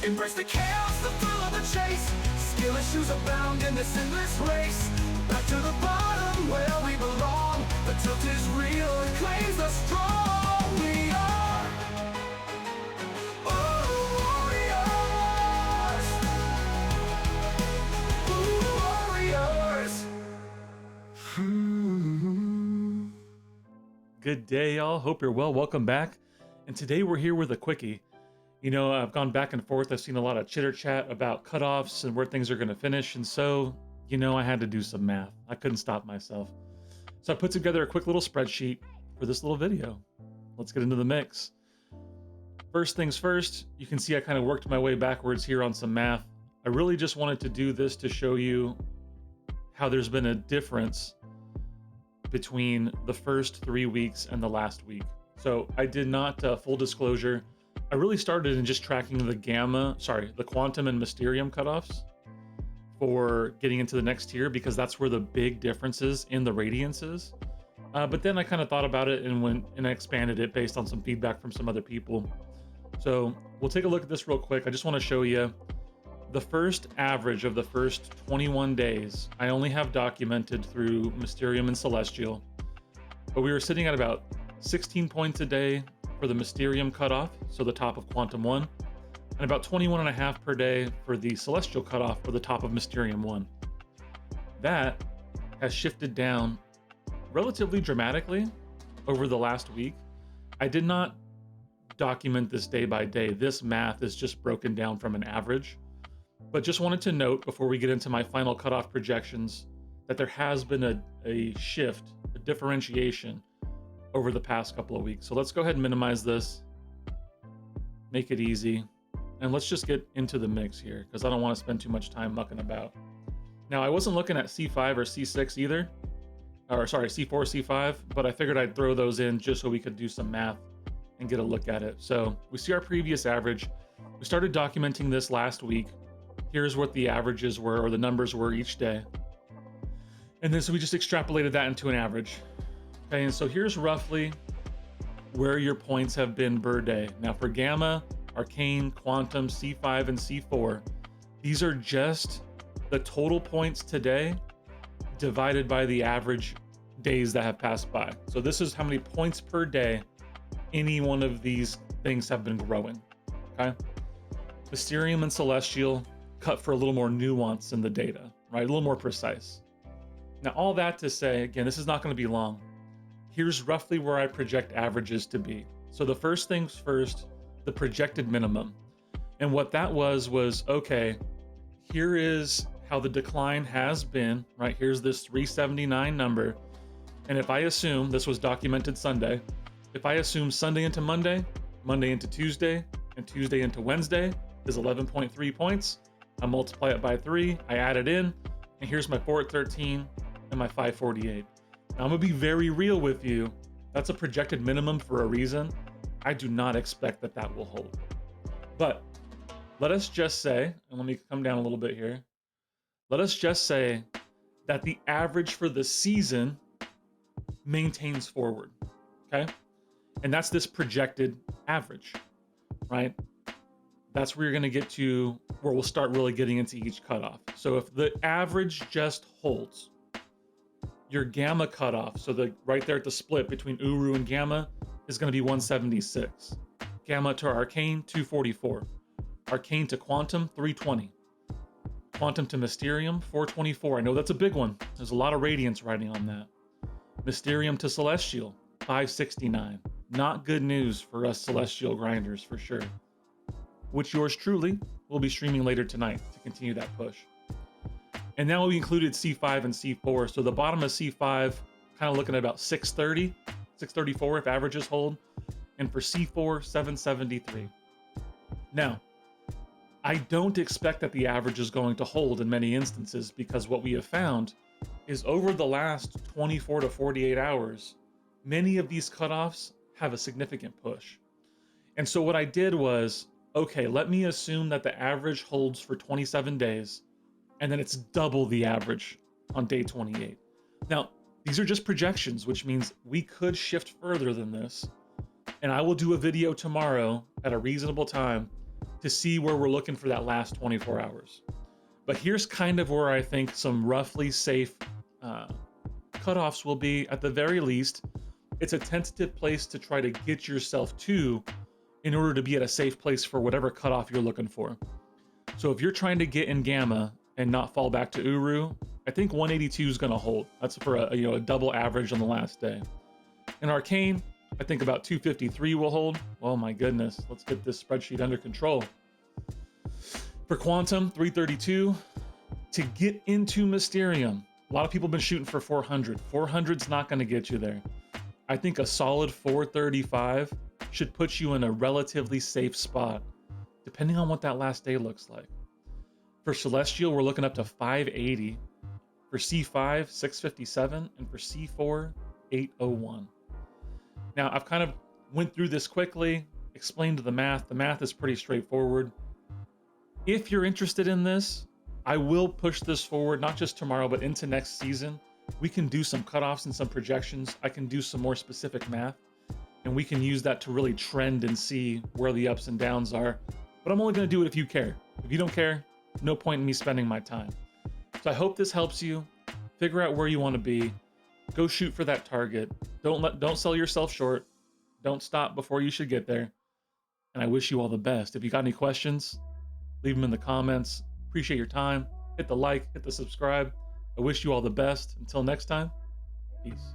Embrace the chaos, the thrill of the chase. Skill issues abound in this endless race. Back to the bottom where we belong. The tilt is real, it claims the strong. We are warriors. Good day, y'all. Hope you're well. Welcome back. And today we're here with a quickie. You know, I've gone back and forth. I've seen a lot of chitter chat about cutoffs and where things are going to finish. And so, you know, I had to do some math. I couldn't stop myself. So I put together a quick little spreadsheet for this little video. Let's get into the mix. First things first, you can see I kind of worked my way backwards here on some math. I really just wanted to do this to show you how there's been a difference between the first 3 weeks and the last week. So I did not, full disclosure, I really started in just tracking the quantum and mysterium cutoffs for getting into the next tier, because that's where the big differences in the radiance is. But then I kind of thought about it and went and I expanded it based on some feedback from some other people. So we'll take a look at this real quick. I just want to show you the first average of the first 21 days. I only have documented through Mysterium and Celestial, but we were sitting at about 16 points a day for the Mysterium cutoff, so the top of Quantum 1, and about 21.5 per day for the Celestial cutoff for the top of Mysterium 1. That has shifted down relatively dramatically over the last week. I did not document this day by day. This math is just broken down from an average. But just wanted to note before we get into my final cutoff projections that there has been a shift, a differentiation over the past couple of weeks. So let's go ahead and minimize this, make it easy, and let's just get into the mix here because I don't want to spend too much time mucking about. Now, I wasn't looking at C5 or C6 either, or sorry, C4, C5, but I figured I'd throw those in just so we could do some math and get a look at it. So we see our previous average. We started documenting this last week. Here's what the averages were, or the numbers were each day. And then so we just extrapolated that into an average. Okay, and so here's roughly where your points have been per day. Now for Gamma, Arcane, Quantum, C5, and C4, these are just the total points today divided by the average days that have passed by. So this is how many points per day any one of these things have been growing, okay? Mysterium and Celestial cut for a little more nuance in the data, right? A little more precise. Now, all that to say, again, this is not going to be long. Here's roughly where I project averages to be. So the first things first, the projected minimum. And what that was, okay, here is how the decline has been, right? Here's this 379 number. And if I assume, this was documented Sunday, if I assume Sunday into Monday, Monday into Tuesday, and Tuesday into Wednesday is 11.3 points, I multiply it by 3, I add it in, and here's my 413 and my 548. Now, I'm gonna be very real with you. That's a projected minimum for a reason. I do not expect that that will hold. But let us just say, and let me come down a little bit here. Let us just say that the average for the season maintains forward, okay? And that's this projected average, right? That's where you're gonna get to where we'll start really getting into each cutoff. So if the average just holds, your Gamma cutoff, so the right there at the split between Uru and Gamma, is gonna be 176. Gamma to Arcane, 244. Arcane to Quantum, 320. Quantum to Mysterium, 424. I know that's a big one. There's a lot of Radiance riding on that. Mysterium to Celestial, 569. Not good news for us Celestial grinders, for sure. Which yours truly will be streaming later tonight to continue that push. And now we included C5 and C4. So the bottom of C5, kind of looking at about 630, 634 if averages hold. And for C4, 773. Now, I don't expect that the average is going to hold in many instances, because what we have found is over the last 24 to 48 hours, many of these cutoffs have a significant push. And so what I did was, okay, let me assume that the average holds for 27 days, and then it's double the average on day 28. Now, these are just projections, which means we could shift further than this. And I will do a video tomorrow at a reasonable time to see where we're looking for that last 24 hours. But here's kind of where I think some roughly safe cutoffs will be. At the very least, it's a tentative place to try to get yourself to in order to be at a safe place for whatever cutoff you're looking for. So if you're trying to get in Gamma and not fall back to Uru, I think 182 is going to hold. That's for a double average on the last day. In Arcane, I think about 253 will hold. Oh my goodness, let's get this spreadsheet under control. For Quantum, 332. To get into Mysterium, a lot of people have been shooting for 400. 400's not going to get you there. I think a solid 435 should put you in a relatively safe spot, depending on what that last day looks like. For Celestial, we're looking up to 580. For C5, 657. And for C4, 801. Now, I've kind of went through this quickly, explained the math. The math is pretty straightforward. If you're interested in this, I will push this forward, not just tomorrow, but into next season. We can do some cutoffs and some projections. I can do some more specific math, and we can use that to really trend and see where the ups and downs are. But I'm only going to do it if you care. If you don't care, no point in me spending my time. So I hope this helps you figure out where you want to be. Go shoot for that target. Don't sell yourself short. Don't stop before you should get there. And I wish you all the best. If you got any questions, leave them in the comments. Appreciate your time. Hit the like, hit the subscribe. I wish you all the best. Until next time, peace.